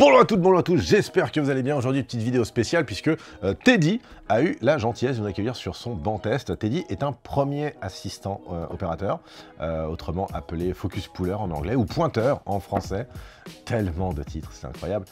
Bonjour à toutes, bonjour à tous, j'espère que vous allez bien. Aujourd'hui, petite vidéo spéciale puisque Teddy a eu la gentillesse de nous accueillir sur son banc test. Teddy est un premier assistant opérateur, autrement appelé focus puller en anglais ou pointeur en français. Tellement de titres, c'est incroyable.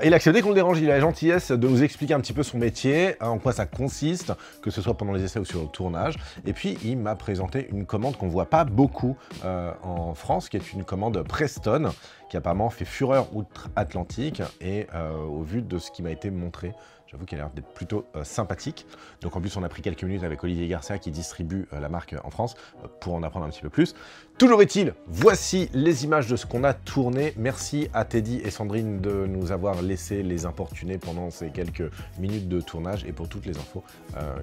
Il a accepté qu'on le dérange, il a la gentillesse de nous expliquer un petit peu son métier, en quoi ça consiste, que ce soit pendant les essais ou sur le tournage. Et puis, il m'a présenté une commande qu'on ne voit pas beaucoup en France, qui est une commande Preston, qui apparemment fait fureur outre-Atlantique. Et au vu de ce qui m'a été montré, j'avoue qu'elle a l'air d'être plutôt sympathique. Donc en plus, on a pris quelques minutes avec Olivier Garcia qui distribue la marque en France pour en apprendre un petit peu plus. Toujours est-il, voici les images de ce qu'on a tourné. Merci à Teddy et Sandrine de nous avoir laissé les importuner pendant ces quelques minutes de tournage et pour toutes les infos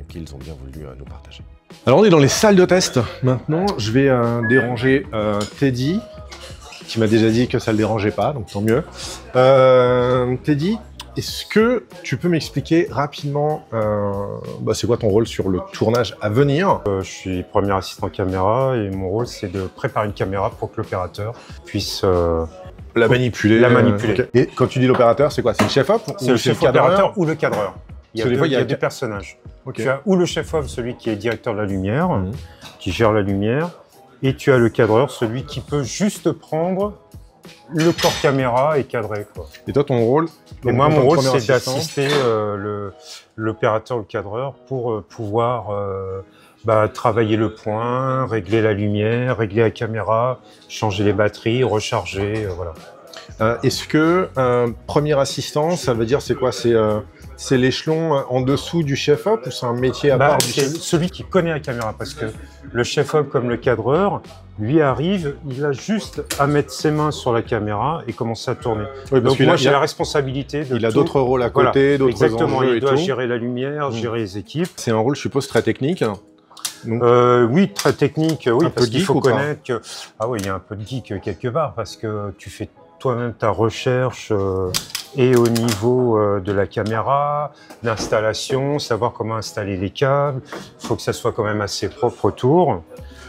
qu'ils ont bien voulu nous partager. Alors on est dans les salles de test maintenant. Je vais déranger Teddy, qui m'a déjà dit que ça ne le dérangeait pas, donc tant mieux. Teddy, est-ce que tu peux m'expliquer rapidement c'est quoi ton rôle sur le tournage à venir? Je suis premier assistant caméra et mon rôle c'est de préparer une caméra pour que l'opérateur puisse la manipuler. Okay. Et quand tu dis l'opérateur, c'est quoi? C'est le chef-op? C'est le chef opérateur ou le cadreur. Il y a deux personnages. Okay. Tu as ou le chef-op, celui qui est directeur de la lumière, qui gère la lumière, et tu as le cadreur, celui qui peut juste prendre le corps caméra et cadrer, quoi. Et toi, ton rôle? Et moi, mon rôle, c'est d'assister l'opérateur, le cadreur, pour pouvoir travailler le point, régler la lumière, régler la caméra, changer les batteries, recharger, voilà. Est-ce que premier assistant, ça veut dire c'est quoi? C'est l'échelon en dessous du chef-op ou c'est un métier à part du chef? C'est celui qui connaît la caméra, parce que le chef-op comme le cadreur, lui arrive, il a juste à mettre ses mains sur la caméra et commencer à tourner. Oui, donc moi j'ai la responsabilité de Il a d'autres rôles à côté, d'autres enjeux et tout. Exactement, il doit gérer la lumière, gérer les équipes. C'est un rôle, je suppose, très technique. Donc, oui, très technique, oui, parce qu'il faut connaître que... Ah oui, il y a un peu de geek quelque part, parce que tu fais toi-même ta recherche et au niveau de la caméra, l'installation, savoir comment installer les câbles. Il faut que ça soit quand même assez propre autour.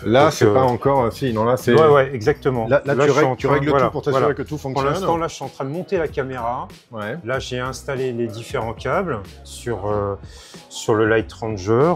Là, c'est pas encore... Si, non, là, c'est... Ouais, exactement. Là tu règles tout pour t'assurer que tout fonctionne. Pour l'instant, là, je suis en train de monter la caméra. Ouais. Là, j'ai installé les différents câbles sur le Light Ranger.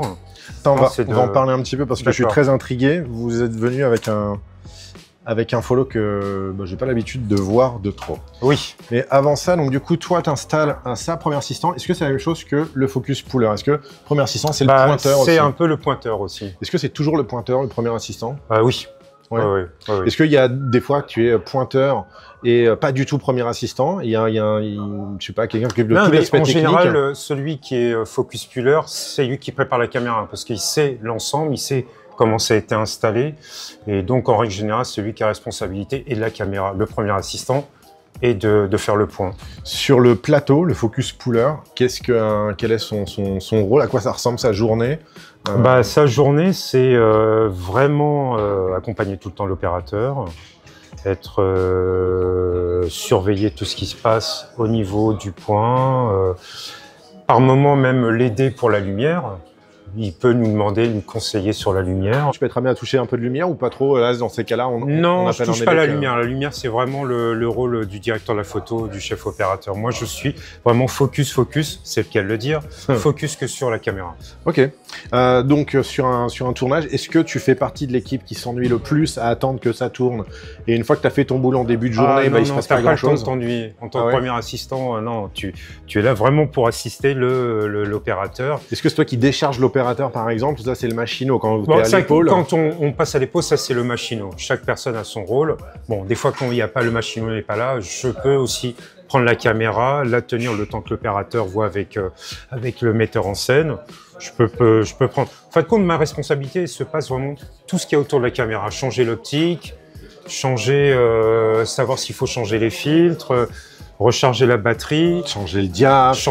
On va en parler un petit peu parce que je suis très intrigué. Vous êtes venu avec un follow que j'ai pas l'habitude de voir de trop. Oui. Mais avant ça, donc du coup, toi, tu installes ça, premier assistant. Est-ce que c'est la même chose que le focus puller? Est-ce que premier assistant, c'est le pointeur aussi? C'est un peu le pointeur aussi. Est-ce que c'est toujours le pointeur, le premier assistant? Oui. Ouais. Est-ce qu'il y a des fois que tu es pointeur et pas du tout premier assistant? Il y a je sais pas, quelqu'un qui occupe de tout l'aspect technique? En général, celui qui est focus puller, c'est lui qui prépare la caméra parce qu'il sait l'ensemble, il sait comment ça a été installé. Et donc, en règle générale, c'est lui qui a la responsabilité et de la caméra, le premier assistant, et de faire le point. Sur le plateau, le focus puller, quel est son rôle? À quoi ça ressemble sa journée? Sa journée, c'est vraiment accompagner tout le temps l'opérateur, surveiller tout ce qui se passe au niveau du point, par moment même l'aider pour la lumière. Il peut nous demander, nous conseiller sur la lumière. Tu peux être amené à toucher un peu de lumière ou pas trop? Là, dans ces cas-là, non, je touche pas la lumière. La lumière, c'est vraiment le rôle du directeur de la photo, du chef opérateur. Moi, je suis vraiment focus, c'est le cas de le dire, focus que sur la caméra. Ok. Donc, sur un tournage, est-ce que tu fais partie de l'équipe qui s'ennuie le plus à attendre que ça tourne? Et une fois que tu as fait ton boulot en début de journée, il se passe pas grand-chose? En tant que premier assistant, non, tu es là vraiment pour assister l'opérateur. Est-ce que c'est toi qui décharges l'opérateur, par exemple? Ça, c'est le machinot quand vous êtes à l'épaule. Quand on passe à l'épaule, ça, c'est le machinot. Chaque personne a son rôle. Bon, des fois, quand il n'y a pas le machinot n'est pas là, je peux aussi prendre la caméra, la tenir le temps que l'opérateur voit avec le metteur en scène. Je peux prendre... En fin de compte, ma responsabilité se passe vraiment tout ce qu'il y a autour de la caméra. Changer l'optique, savoir s'il faut changer les filtres, recharger la batterie, changer le diaph,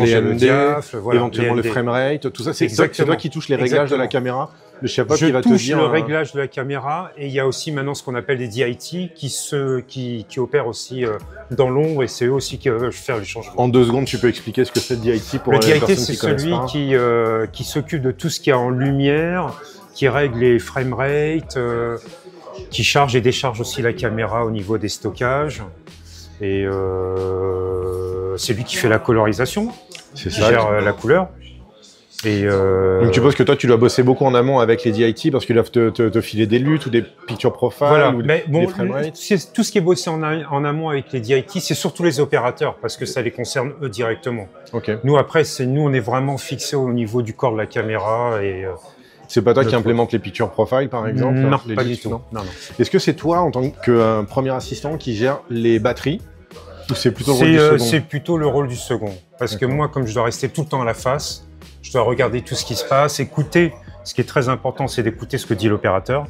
éventuellement le framerate, tout ça, c'est toi qui touches les réglages de la caméra. Le chef-op qui va te dire... Je touche le réglage de la caméra et il y a aussi maintenant ce qu'on appelle des DIT qui opèrent aussi dans l'ombre et c'est eux aussi qui veulent faire les changements. En 2 secondes, tu peux expliquer ce que c'est le DIT pour les personnes qui connaissent pas? Le DIT, c'est celui qui s'occupe de tout ce qu'il y a en lumière, qui règle les framerate, qui charge et décharge aussi la caméra au niveau des stockages. Et c'est lui qui fait la colorisation, C'est qui ça. gère la couleur. Et Donc tu penses que toi, tu dois bosser beaucoup en amont avec les DIT parce qu'ils doivent te filer des luttes ou des picture profiles voilà. ou Mais bon, des framerates. tout ce qui est bossé en amont avec les DIT, c'est surtout les opérateurs parce que ça les concerne eux directement. Ok. Nous après, nous on est vraiment fixé au niveau du corps de la caméra et C'est pas toi qui implémente les picture profiles par exemple? non, les pas luttes, du tout. non. Non. Est-ce que c'est toi en tant que premier assistant qui gère les batteries ou c'est plutôt le rôle du second? C'est plutôt le rôle du second parce que moi, comme je dois rester tout le temps à la face, je dois regarder tout ce qui se passe, écouter. Ce qui est très important, c'est d'écouter ce que dit l'opérateur.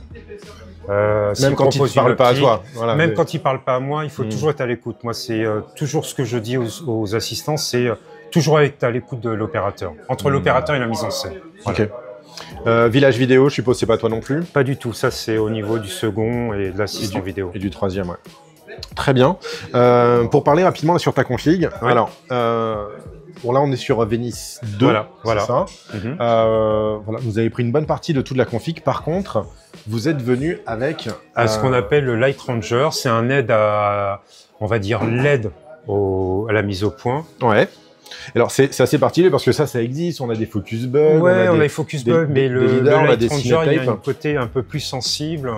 Même quand il ne parle pas à toi. Voilà, même quand il ne parle pas à moi, il faut toujours être à l'écoute. Moi, c'est toujours ce que je dis aux assistants, c'est toujours être à l'écoute de l'opérateur. Entre l'opérateur et la mise en scène. Voilà. Ok. Village vidéo, je suppose c'est pas toi non plus? Pas du tout. Ça, c'est au niveau du second et de l'assistant vidéo. Et du troisième, ouais. Très bien. Pour parler rapidement sur ta config, Ouais. alors, bon, là on est sur Venice 2, Voilà. c'est ça. Mhm. Voilà, vous avez pris une bonne partie de toute la config. Par contre, vous êtes venu avec À ce qu'on appelle le Light Ranger, c'est un aide à, on va dire, l'aide à la mise au point. Ouais. Alors c'est assez particulier parce que ça existe. On a des focus bugs. Ouais, on a des les focus bugs, mais des le leaders, on a Light des Ranger, il y a cinétapes. un côté un peu plus sensible,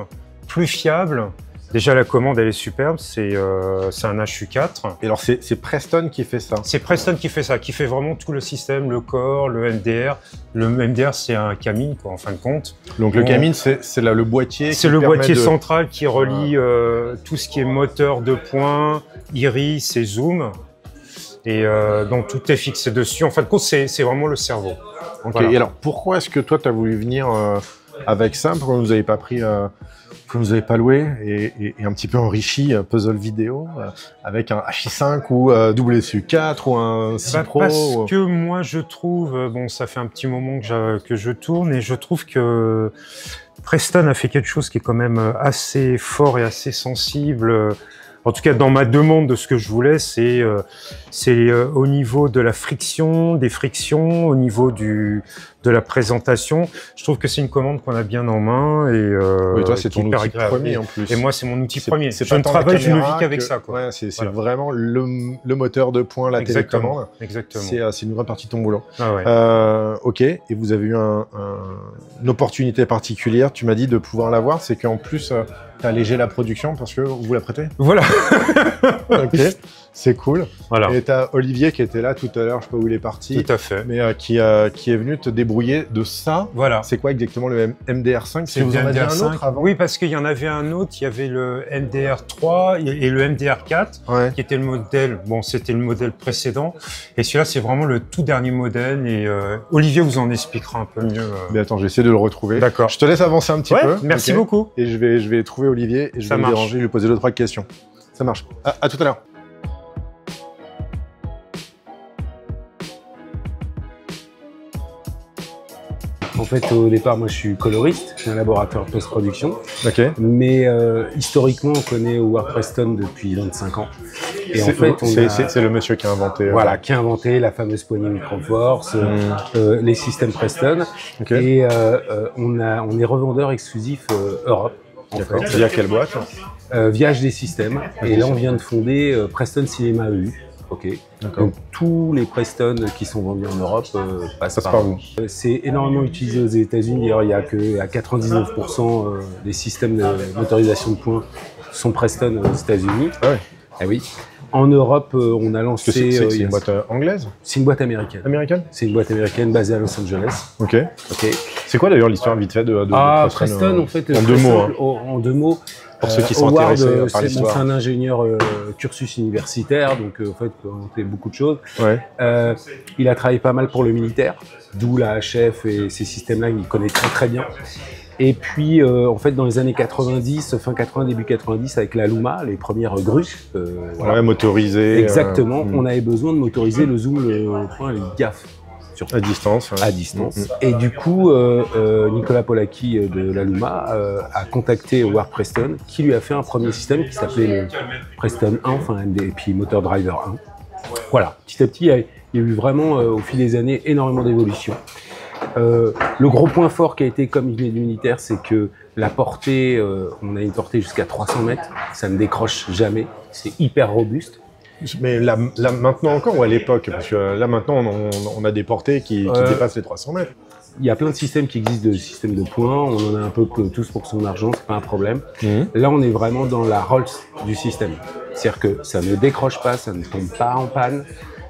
plus fiable. Déjà, la commande, elle est superbe. C'est un HU4. Et alors c'est Preston qui fait ça. C'est Preston qui fait ça, qui fait vraiment tout le système, le corps, le MDR. Le MDR, c'est un camine, quoi, en fin de compte. Donc le camine, c'est là le boîtier. C'est qui le permet boîtier de- central qui relie tout ce qui est moteur de pointe, iris et zoom. Et donc tout est fixé dessus. En fin de compte, c'est vraiment le cerveau. Ok. Voilà. Et alors pourquoi est-ce que toi tu as voulu venir avec ça? Pourquoi vous n'avez pas pris, pourquoi vous n'avez pas loué et un petit peu enrichi puzzle vidéo avec un HI5 ou WSU4 ou un 6 Bah, Pro? parce que moi je trouve, bon ça fait un petit moment que je tourne et je trouve que Preston a fait quelque chose qui est quand même assez fort et assez sensible. En tout cas, dans ma demande de ce que je voulais, c'est au niveau de la friction, des frictions, au niveau de la présentation. Je trouve que c'est une commande qu'on a bien en main et Oui, toi c'est qui est ton hyper outil agréable. premier en plus. Et moi, c'est mon outil premier. C'est Je pas ne tant la travaille, je ne vis caméra qu'avec que- ça, quoi. Ouais, c'est Voilà. vraiment le moteur de poing, la télécommande. Exactement. C'est une vraie partie de ton boulot. Ah ouais. Ok, et vous avez eu une opportunité particulière, tu m'as dit, de pouvoir l'avoir, c'est qu'en plus, tu as allégé la production parce que vous la prêtez. Voilà. Ok, c'est cool. Voilà. Et tu as Olivier qui était là tout à l'heure, je sais pas où il est parti, Tout à fait. mais qui est venu te débrouiller de ça. Voilà. C'est quoi exactement le MDR5? C'est vous le en aviez un MDR5. autre avant? Oui, parce qu'il y en avait un autre, il y avait le MDR3 et le MDR4, Ouais. qui était le modèle, bon, c'était le modèle précédent. Et celui-là, c'est vraiment le tout dernier modèle. Et Olivier vous en expliquera un peu mieux. Mais attends, je vais essayer de le retrouver. D'accord. Je te laisse avancer un petit Ouais, peu. merci ok. beaucoup. Et je vais trouver Olivier et je Ça vais le marche. déranger, lui poser 2-3 questions. Ça marche. À tout à l'heure. En fait, au départ, moi, je suis coloriste, j'ai un laboratoire de post-production. Ok. Mais historiquement, on connaît Howard Preston depuis 25 ans. Et en fait, c'est le monsieur qui a inventé. voilà, qui a inventé la fameuse poignée Microforce, les systèmes Preston. Ok. Et on est revendeur exclusif Europe. En D'accord. fait, Via quelle boîte? via HD System. Et là, on vient de fonder Preston Cinéma EU. Ok. D'accord. Donc tous les Preston qui sont vendus en Europe passent Passe par vous. C'est énormément utilisé aux États-Unis. D'ailleurs, il y a que à 99% des systèmes de motorisation de points sont Preston aux États-Unis. Ah ouais. Ah oui. En Europe, on a lancé. C'est une boîte anglaise? C'est une boîte américaine. Américaine? C'est une boîte américaine basée à Los Angeles. Ok. Ok. C'est quoi d'ailleurs l'histoire vite fait de Preston, en fait. En deux Preston, mots. Hein. En deux mots. Pour ceux qui sont Howard, intéressés par c'est l'histoire. un ingénieur cursus universitaire, donc en fait, on fait beaucoup de choses. Ouais. Il a travaillé pas mal pour le militaire, d'où la HF et ces systèmes-là, il connaît très très bien. Et puis, en fait, dans les années 90, fin 80, début 90, avec la Luma, les premières grues, voilà. Ouais, motorisé. Exactement, on avait besoin de motoriser le zoom, le point, les gaffes. À distance. Ouais. À distance. Et du coup, Nicolas Polacchi de la Luma a contacté Howard Preston, qui lui a fait un premier système qui s'appelait le Preston 1, enfin, et puis Motor Driver 1. Voilà, petit à petit, il y a eu vraiment, au fil des années, énormément d'évolution. Le gros point fort qui a été, comme il est du militaire, c'est que la portée, on a une portée jusqu'à 300 mètres, ça ne décroche jamais, c'est hyper robuste. Mais là, maintenant encore ou à l'époque? Parce que là maintenant on a des portées qui dépassent les 300 mètres. Il y a plein de systèmes qui existent, de systèmes de points. On en a un peu tous pour son argent, c'est pas un problème. Là, on est vraiment dans la Rolls du système. C'est-à-dire que ça ne décroche pas, ça ne tombe pas en panne.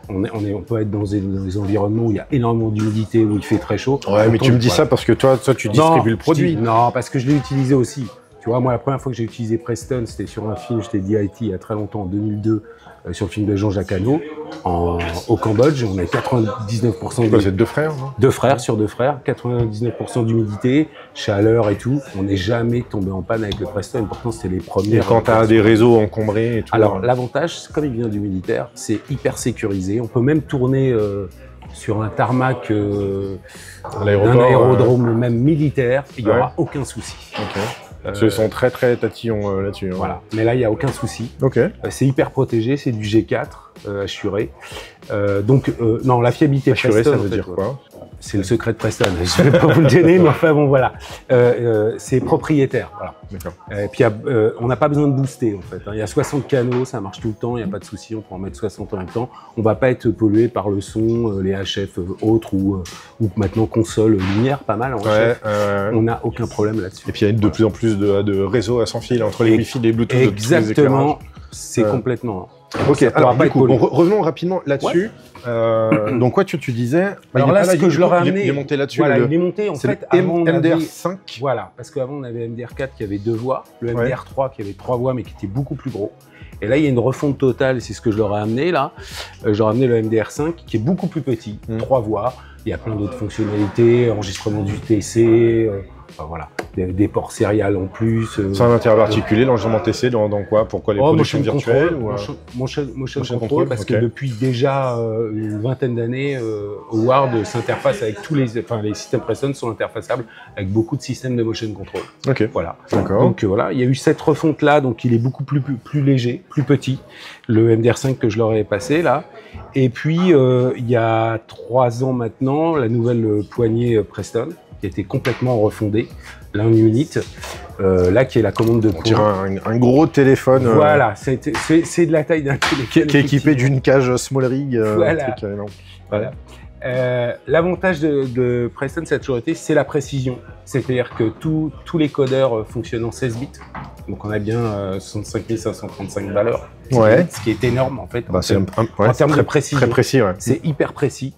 On peut être dans des environnements où il y a énormément d'humidité, où il fait très chaud. Ouais, mais tu me dis ça parce que toi tu distribues le produit. Non, parce que je l'ai utilisé aussi. Tu vois, moi, la première fois que j'ai utilisé Preston, c'était sur un film, je t'ai dit Haïti, il y a très longtemps, en 2002, sur le film de Jean-Jacques Hano, au Cambodge. On a 99% de... C'est deux frères, non? Deux frères sur deux frères, 99% d'humidité, chaleur et tout. On n'est jamais tombé en panne avec le Preston. Pourtant, c'était les premiers. Et quand tu as des réseaux encombrés et tout. Alors, l'avantage, comme il vient du militaire, c'est hyper sécurisé. On peut même tourner sur un tarmac d'un aérodrome même militaire. Il n'y aura aucun souci. Ils sont très tatillons là-dessus. Hein. Voilà, mais là il n'y a aucun souci. C'est hyper protégé, c'est du G4 assuré. Non, la fiabilité assuré, ça veut dire quoi? C'est le secret de Preston. Je ne vais pas vous le donner, mais enfin bon voilà. C'est propriétaire. Voilà. Et puis on n'a pas besoin de booster en fait. Il y a 60 canaux, ça marche tout le temps, il n'y a pas de souci, on peut en mettre 60 en même temps. On ne va pas être pollué par le son, les HF autres ou maintenant console lumière, pas mal en HF. On n'a aucun problème là-dessus. Et puis il y a de plus en plus de réseaux à sans fil entre les Wi-Fi et les Bluetooth. Exactement, c'est complètement. Ok, alors du coup, revenons rapidement là-dessus. Donc quoi tu disais? Alors là, ce que je leur ai amené, il est monté là-dessus. Voilà, il est monté en fait avant MDR5. Voilà, parce qu'avant on avait MDR4 qui avait 2 voix, le MDR3 qui avait 3 voix mais qui était beaucoup plus gros. Et là, il y a une refonte totale, et c'est ce que je leur ai amené là. Je leur ai amené le MDR5 qui est beaucoup plus petit, 3 voix. Il y a plein d'autres fonctionnalités, enregistrement du TC, enfin, voilà, des ports serial en plus. C'est un intervalle particulier, l'enregistrement TC, dans quoi? Pourquoi les productions virtuelles? Motion control, parce que depuis déjà une vingtaine d'années, Howard s'interface avec tous les systèmes Preston sont interfaçables avec beaucoup de systèmes de motion control. Voilà. Donc voilà, il y a eu cette refonte là, donc il est beaucoup plus léger, plus petit, le MDR5 que je leur ai passé là. Et puis il y a 3 ans maintenant, la nouvelle poignée Preston qui a été complètement refondée, l'Ununit, là qui est la commande de points. On dirait un gros téléphone. Voilà, c'est de la taille d'un téléphone. Qui est équipé d'une cage small rig. Voilà. L'avantage de Preston, ça a toujours été, c'est la précision. C'est-à-dire que tous les codeurs fonctionnent en 16 bits. Donc on a bien 65 535 valeurs. Ce qui est énorme en fait. En termes de précision. Très précis, c'est hyper précis.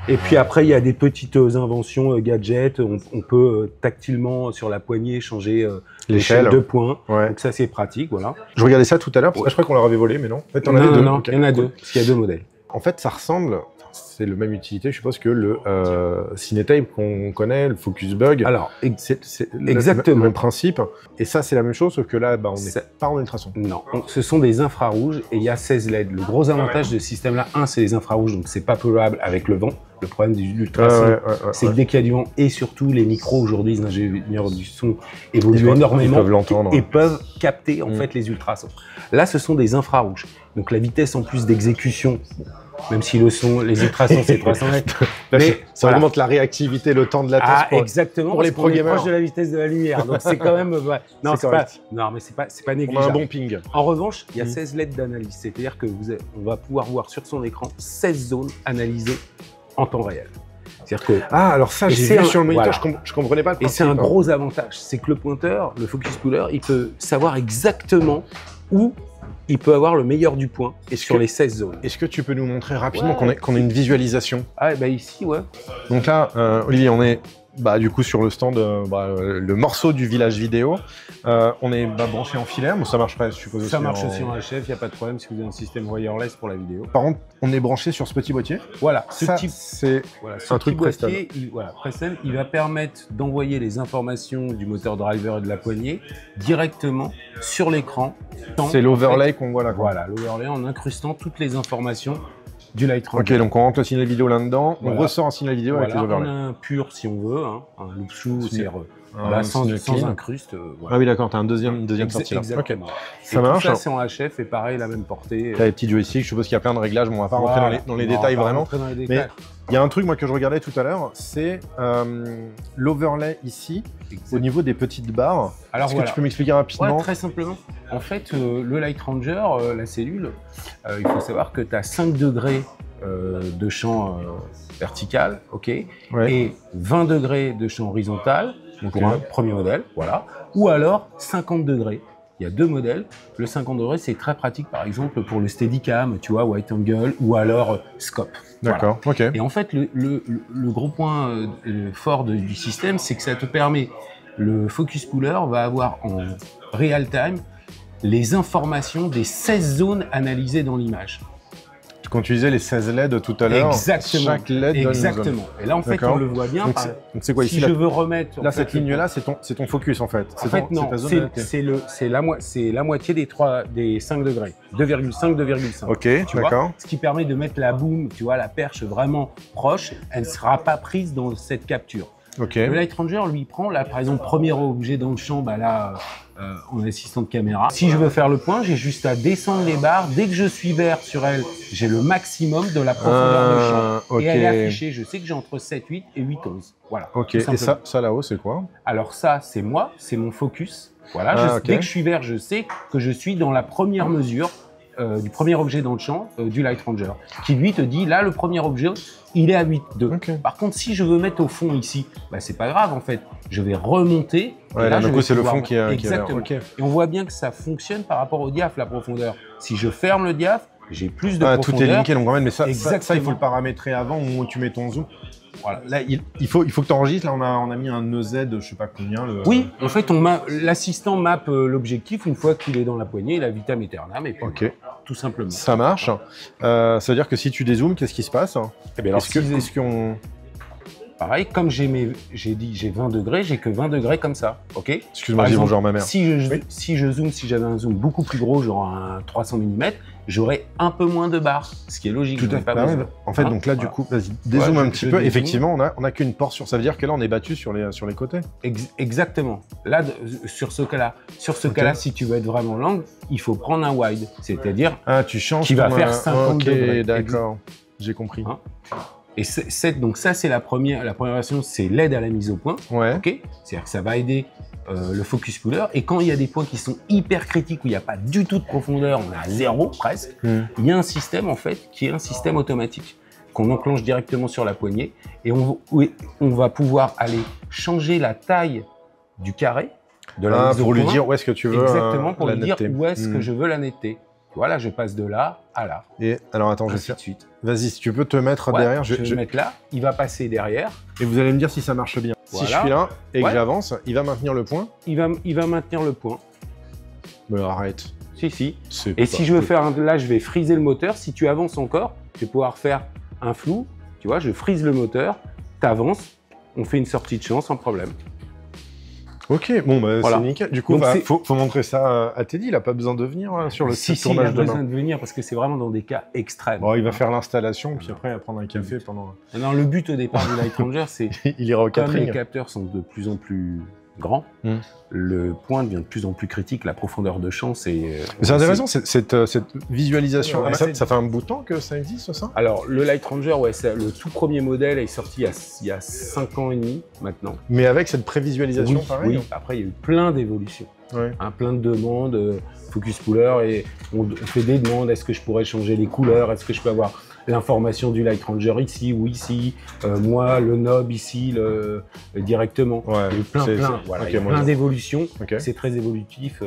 Et puis après, il y a des petites inventions gadgets. On peut tactilement sur la poignée changer l'échelle de points. Donc ça, c'est pratique, voilà. Je regardais ça tout à l'heure, parce que je crois qu'on leur avait volé, mais non. En fait, non, il y en a deux, parce qu'il y a 2 modèles. En fait, ça ressemble, c'est la même utilité, je suppose, que le Cinetape qu'on connaît, le Focus Bug. Alors, c'est exactement le même principe. Et ça, c'est la même chose, sauf que là, on n'est pas en ultrason. Non, ce sont des infrarouges et il y a 16 LED. Le gros avantage de ce système-là, c'est les infrarouges, donc c'est pas polluable avec le vent. Le problème de l'ultrason, c'est que dès qu'il y a du vent, et surtout les micros aujourd'hui, les ingénieurs du son évoluent énormément. Ils peuvent l'entendre. Et peuvent capter en fait les ultrasons. Là, ce sont des infrarouges. Donc la vitesse en plus d'exécution, même si le son, les ultrasons, c'est 300 mètres. Mais ça augmente la réactivité, le temps de latence exactement, pour les programmeurs. Proche de la vitesse de la lumière. Donc c'est quand même. Non, c'est pas négligeable. On a un bon ping. En revanche, il y a 16 LED d'analyse. C'est-à-dire qu'on va pouvoir voir sur son écran 16 zones analysées en temps réel. Alors ça, j'ai vu sur le moniteur, je comprenais pas le principe. Et c'est un gros avantage, c'est que le pointeur, le focus puller, il peut savoir exactement où il peut avoir le meilleur du point sur les 16 zones. Est-ce que tu peux nous montrer rapidement qu'on ait une visualisation? Ici, Donc là, Olivier, on est du coup sur le stand, le morceau du village vidéo. On est branché en filaire, mais ça marcherait, je suppose. Ça marche aussi en HF, il n'y a pas de problème si vous avez un système wireless pour la vidéo. Par contre, on est branché sur ce petit boîtier. Voilà, c'est un truc Preston. Preston, il va permettre d'envoyer les informations du moteur driver et de la poignée directement sur l'écran. C'est l'overlay qu'on voit là. Voilà, l'overlay en incrustant toutes les informations du light render. Ok, donc on rentre le signal vidéo là-dedans, on ressort un signal vidéo avec les overlays. On a un pur si on veut, un loop shoe, sans incruste. Ah oui, d'accord, tu as une deuxième sortie là. Exactement. Ça marche. Tout ça, c'est en HF et pareil, la même portée. Tu as les petits joysticks, je suppose qu'il y a plein de réglages, mais on va pas rentrer dans les détails vraiment. Mais Il y a un truc moi que je regardais tout à l'heure, c'est l'overlay ici, au niveau des petites barres. Alors Est-ce que tu peux m'expliquer rapidement? Ouais, très simplement. En fait, le Light Ranger, la cellule, il faut savoir que tu as 5 degrés de champ vertical, ok, Ouais. et 20 degrés de champ horizontal pour un premier modèle, voilà, ou alors 50 degrés. Il y a deux modèles. Le 50 degrés, c'est très pratique, par exemple, pour le Steadicam, tu vois, Wide Angle, ou alors Scope. D'accord, ok. Et en fait, le gros point fort du système, c'est que ça te permet, le focus puller va avoir en real time les informations des 16 zones analysées dans l'image. Quand tu disais les 16 LED tout à l'heure, Exactement. chaque LED donne une zone. Exactement. Et là, en fait, D'accord. on le voit bien. Donc c'est quoi ici si là, je veux remettre... là en fait, cette ligne-là, c'est ton focus en fait. En fait, non, c'est la moitié des 5 degrés. 2,5, 2,5. Ok, Tu vois, d'accord. ce qui permet de mettre la boom, tu vois, la perche vraiment proche, elle ne sera pas prise dans cette capture. Ok. Le Light Ranger, lui, prend, là, par exemple, premier objet dans le champ, bah là, en assistant de caméra. Si je veux faire le point, j'ai juste à descendre les barres. Dès que je suis vert sur elle, j'ai le maximum de la profondeur de champ. ok. Et elle est affichée, je sais que j'ai entre 7, 8 et 8, 11. Voilà. Ok, tout et simplement. ça là-haut, c'est quoi? Alors ça, c'est moi, c'est mon focus. Voilà, ok. dès que je suis vert, je sais que je suis dans la première mesure du premier objet dans le champ du Light Ranger, qui lui te dit, là, le premier objet, il est à 8,2. Ok. Par contre, si je veux mettre au fond ici, bah, c'est pas grave, en fait. Je vais remonter. Ouais, et là, je du coup, vais c'est le pouvoir- fond qui est vert. Exactement. Ok. Et on voit bien que ça fonctionne par rapport au diaph, la profondeur. Si je ferme le diaph, j'ai plus de Ah, tout profondeur. est linké, donc quand même, mais ça, il Exactement. faut le paramétrer avant au moment où tu mets ton zoom. Voilà. Là, il faut que tu enregistres. Là, on a mis un EZ, je sais pas combien. Oui, en fait, l'assistant map l'objectif une fois qu'il est dans la poignée, la vitam aeternam, et puis Ok, tout simplement. ça marche. Ça veut dire que si tu dézoomes, qu'est-ce qui se passe? Eh bien, alors, Est-ce qu'on... pareil, comme j'ai 20 degrés, j'ai que 20 degrés comme ça, ok? Excuse-moi, Par dis exemple, bonjour ma mère. Si je zoome, si j'avais un zoom beaucoup plus gros, genre un 300 mm, j'aurais un peu moins de barres, ce qui est logique. Tout j'en à ai fait. pas Bah ouais, besoin. en fait, Hein, donc là, du voilà. coup, vas-y, dézoome Ouais, un je petit peu. dézoome. Effectivement, on a qu'une portion. Ça veut dire que là, on est battu sur les côtés. Exactement. Là, sur ce cas-là, si tu veux être vraiment long, il faut prendre un wide, c'est-à-dire Ah, tu changes. qui va ton, faire 50 ok, degrés. d'accord. J'ai compris. Hein. Et donc ça, c'est la première version, c'est l'aide à la mise au point. Ouais. Ok, c'est-à-dire que ça va aider le focus puller. Et quand il y a des points qui sont hyper critiques, où il n'y a pas du tout de profondeur, on est à 0 presque, il y a un système en fait qui est un système automatique qu'on enclenche directement sur la poignée et on va pouvoir aller changer la taille du carré de la mise au pour lui point. dire où est-ce que tu veux Exactement, pour la lui dire netteté. où est-ce que je veux la netteté. Voilà, je passe de là à là. Et alors, attends, je vais Ainsi faire. de suite. Vas-y, si tu peux te mettre Ouais, derrière. je vais le mettre là, il va passer derrière. Et vous allez me dire si ça marche bien. Si je Voilà. suis là et que Ouais. j'avance, il va maintenir le point. Il va maintenir le point. Mais arrête. Si. C'est Et pas si je veux cool. faire là, je vais friser le moteur. Si tu avances encore, je vais pouvoir faire un flou. Tu vois, je frise le moteur, tu avances, on fait une sortie de champ sans problème. Ok, bon, bah, Voilà. c'est nickel. Du coup, Donc, bah, c'est- faut montrer ça à Teddy. Il a pas besoin de venir sur le Si, il tournage a demain. besoin de venir parce que c'est vraiment dans des cas extrêmes. Bon, il va faire l'installation, puis après, il va prendre un café pendant. Non, le but au départ du Light Ranger, c'est Il ira au comme les catering. capteurs sont de plus en plus grands, le point devient de plus en plus critique. La profondeur de champ, c'est... C'est intéressant, cette visualisation. Ouais, Ah, ça, c'est- ça fait un bout de temps que ça existe, ça? Alors, le Light Ranger, ouais, le tout premier modèle est sorti il y a 5 ans et demi maintenant. Mais avec cette prévisualisation, pareil. Oui. Après, il y a eu plein d'évolutions. Ouais. Plein de demandes, focus puller, et on fait des demandes, est-ce que je pourrais changer les couleurs, est-ce que je peux avoir l'information du Light Ranger ici ou ici, moi le knob ici directement. Ouais, Il y a eu plein, voilà, ok, il y a moi, plein je- d'évolutions, Ok. c'est très évolutif.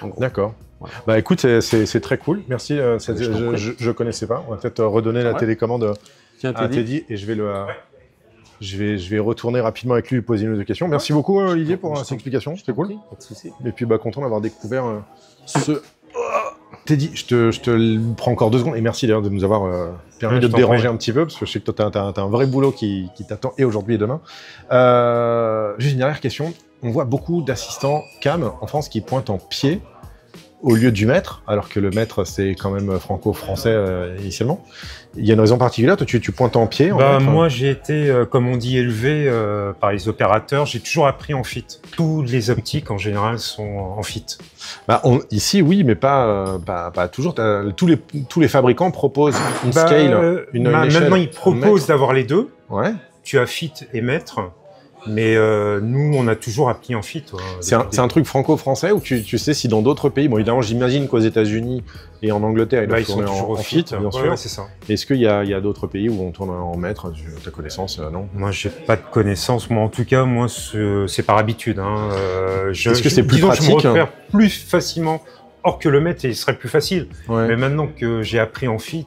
En gros. D'accord. Voilà. Bah écoute, c'est très cool. Merci. Je t'en prie. Je connaissais pas. On va peut-être redonner la Ouais. télécommande Tiens, à Teddy et je vais retourner rapidement avec lui et poser une ou deux questions. Merci beaucoup Olivier pour cette explication, c'était cool. Pas de souci. Et puis bah content d'avoir découvert ce. Teddy, je te prends encore 2 secondes et merci d'ailleurs de nous avoir permis Ouais, de je te t'en déranger prie. un petit peu parce que je sais que toi t'as un vrai boulot qui t'attend et aujourd'hui et demain. Juste une dernière question. On voit beaucoup d'assistants cam en France qui pointent en pied. au lieu du maître, alors que le maître, c'est quand même franco-français initialement. Il y a une raison particulière, toi, tu pointes en pied Moi, j'ai été, comme on dit, élevé par les opérateurs. J'ai toujours appris en fit. Toutes les optiques, en général, sont en fit. Ici, oui, mais pas toujours. Tous les fabricants proposent une scale, une échelle. Maintenant, ils proposent d'avoir les deux. Ouais. Tu as fit et maître. Mais nous, on a toujours appris en fit. C'est un truc franco-français ou tu sais si dans d'autres pays, bon évidemment j'imagine qu'aux États-Unis et en Angleterre, ils sont toujours en fit, bien sûr. Ouais, c'est ça. Est-ce qu'il y a d'autres pays où on tourne en maître, ta connaissance, non? Moi, j'ai pas de connaissance. Moi, en tout cas, c'est par habitude. Est-ce que c'est plus pratique? Je me repère plus facilement. Or que le maître, il serait plus facile. Ouais. Mais maintenant que j'ai appris en fit,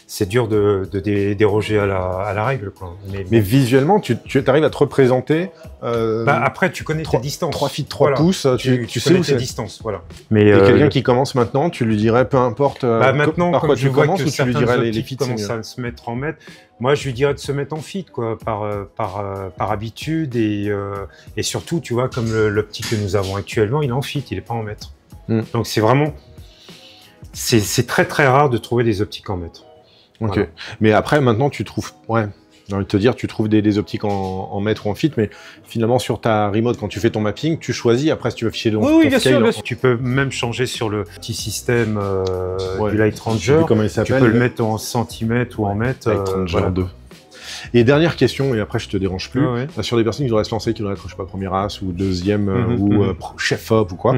c'est dur de déroger à la règle, quoi. Mais visuellement, tu arrives à te représenter. Après, tu connais tes distances. 3 feet, 3 pouces, tu sais connais où tes c'est. distances, voilà. Mais quelqu'un qui commence maintenant, tu lui dirais peu importe maintenant, par quoi tu commences, ou tu lui dirais les feats feats commencent à se mettre en mètre. Moi, je lui dirais de se mettre en fit, quoi, par habitude et surtout, tu vois, comme l'optique que nous avons actuellement, il est en fit, il est pas en mètre. Donc c'est vraiment, c'est très très rare de trouver des optiques en mètre. Ok. Voilà. Mais après, maintenant, tu trouves, j'ai envie de te dire, tu trouves des optiques en mètre ou en fit, mais finalement sur ta remote, quand tu fais ton mapping, tu choisis après si tu veux afficher ton Oui, bien scale. sûr. Tu peux même changer sur le petit système du Light Ranger. Je sais plus comment il s'appelle. Tu peux le mettre en centimètres ou en mètres. Light Ranger 2. Et dernière question, et après je te dérange plus, sur des personnes qui voudraient se lancer, qui voudraient être, je sais pas, première race ou deuxième ou chef-op ou quoi,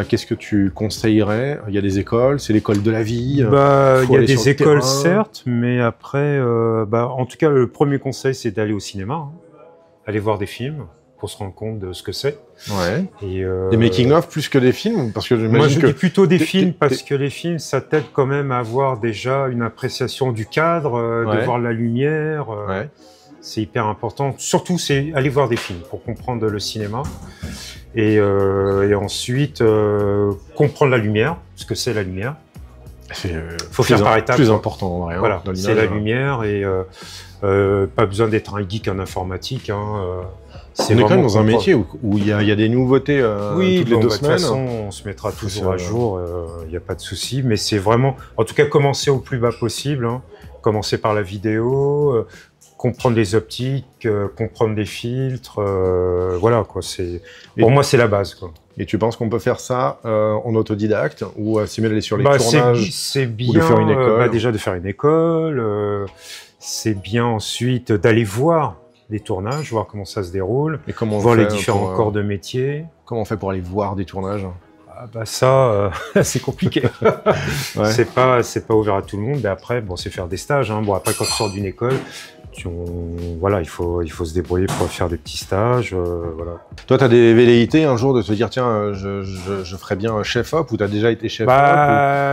qu'est-ce que tu conseillerais? Il y a des écoles, c'est l'école de la vie. Il y a des écoles certes, mais après, en tout cas, le premier conseil, c'est d'aller au cinéma, aller voir des films pour se rendre compte de ce que c'est. Ouais. Et des making-of plus que des films, parce que moi je dis plutôt des films parce que les films, ça t'aide quand même à avoir déjà une appréciation du cadre, de voir la lumière. C'est hyper important. Surtout, c'est aller voir des films pour comprendre le cinéma et ensuite comprendre la lumière, ce que c'est la lumière. Faut faire par étapes. Plus important en vrai. Voilà, c'est la lumière et pas besoin d'être un geek en informatique. On est quand même dans un métier où il y a des nouveautés toutes les 2 semaines. De toute façon, on se mettra toujours à jour, il n'y a pas de souci. Mais c'est vraiment, en tout cas, commencer au plus bas possible. Commencer par la vidéo, comprendre les optiques, comprendre les filtres. Voilà, quoi. Pour moi, c'est la base, quoi. Et tu penses qu'on peut faire ça en autodidacte ou simuler sur les tournages c'est bien, ou de faire une école déjà de faire une école. C'est bien ensuite d'aller voir les tournages, voir comment ça se déroule, et comment voir les différents corps de métier. Comment on fait pour aller voir des tournages? Ça, c'est compliqué. C'est pas ouvert à tout le monde. Mais après, c'est faire des stages. Après, quand tu sors d'une école, il faut se débrouiller pour faire des petits stages. Voilà. Toi, tu as des velléités un jour de te dire, tiens, je ferais bien chef-op, ou tu as déjà été chef-op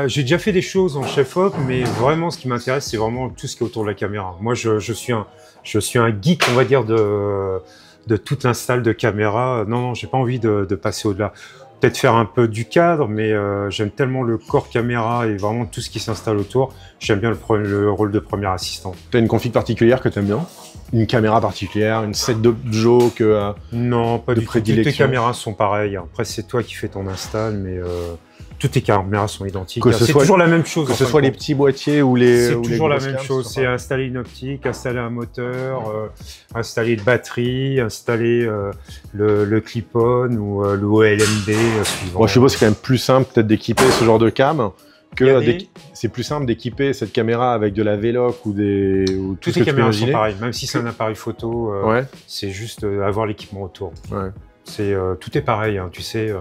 J'ai déjà fait des choses en chef-op, mais vraiment, ce qui m'intéresse, c'est vraiment tout ce qui est autour de la caméra. Moi, je suis un geek, on va dire, de toute l'install de caméra. Non, j'ai pas envie de passer au-delà. Peut-être faire un peu du cadre, mais j'aime tellement le corps caméra et vraiment tout ce qui s'installe autour. J'aime bien le rôle de premier assistant. Tu as une config particulière que tu aimes bien? Une caméra particulière, une set de joke non, pas du tout. Toutes les caméras sont pareilles. Après, c'est toi qui fais ton install, mais toutes les caméras sont identiques. C'est toujours la même chose. Que ce soit les petits boîtiers ou les... C'est toujours la même chose. C'est installer une optique, installer un moteur, installer une batterie, installer le clip-on ou le OLMB suivant. Moi, je suppose que c'est quand même plus simple peut-être d'équiper ce genre de cam que c'est plus simple d'équiper cette caméra avec de la V-Loc ou toutes les caméras sont pareilles, même si c'est un appareil photo, c'est juste avoir l'équipement autour. Tout est pareil, tu sais.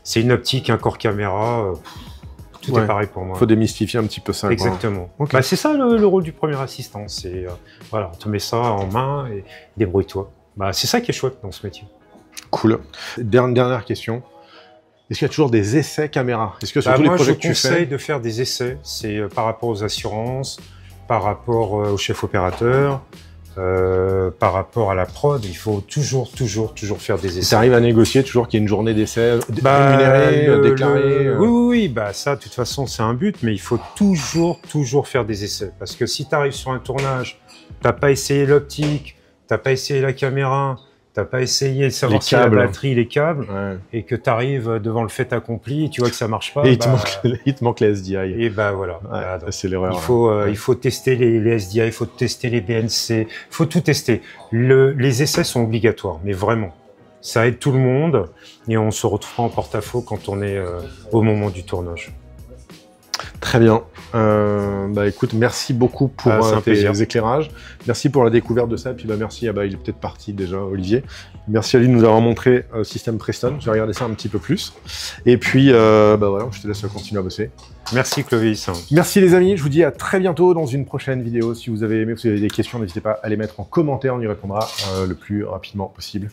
C'est une optique, un corps caméra, tout est pareil pour moi. Il faut démystifier un petit peu ça. Exactement. Okay. C'est ça le rôle du premier assistant. C'est on te met ça en main et débrouille-toi. C'est ça qui est chouette dans ce métier. Cool. Dernière question. Est-ce qu'il y a toujours des essais caméra? Est-ce que sur tous les projets que tu fais... je conseille de faire des essais. C'est par rapport aux assurances, par rapport au chef opérateur, par rapport à la prod, il faut toujours faire des essais. Ça arrive à négocier toujours qu'il y ait une journée d'essai rémunérée, déclarée Oui, ça, de toute façon, c'est un but, mais il faut toujours faire des essais. Parce que si tu arrives sur un tournage, tu n'as pas essayé l'optique, tu n'as pas essayé la caméra, t'as pas essayé de savoir Les si la câbles. batterie, les câbles, Ouais. et que tu arrives devant le fait accompli, et tu vois que ça marche pas. Et il te manque les SDI. Et bah voilà. Ouais, Voilà, donc, c'est l'erreur. il faut tester les SDI, il faut tester les BNC, il faut tout tester. Les essais sont obligatoires, mais vraiment. Ça aide tout le monde et on se retrouvera en porte-à-faux quand on est au moment du tournage. Très bien. Bah écoute, merci beaucoup pour C'est un tes plaisir. éclairages. Merci pour la découverte de ça. Et puis bah merci, il est peut-être parti déjà, Olivier. Merci à lui de nous avoir montré système Preston. J'ai regardé ça un petit peu plus. Et puis bah voilà, je te laisse continuer à bosser. Merci Clovis. Merci les amis, je vous dis à très bientôt dans une prochaine vidéo. Si vous avez aimé, si vous avez des questions, n'hésitez pas à les mettre en commentaire, on y répondra le plus rapidement possible.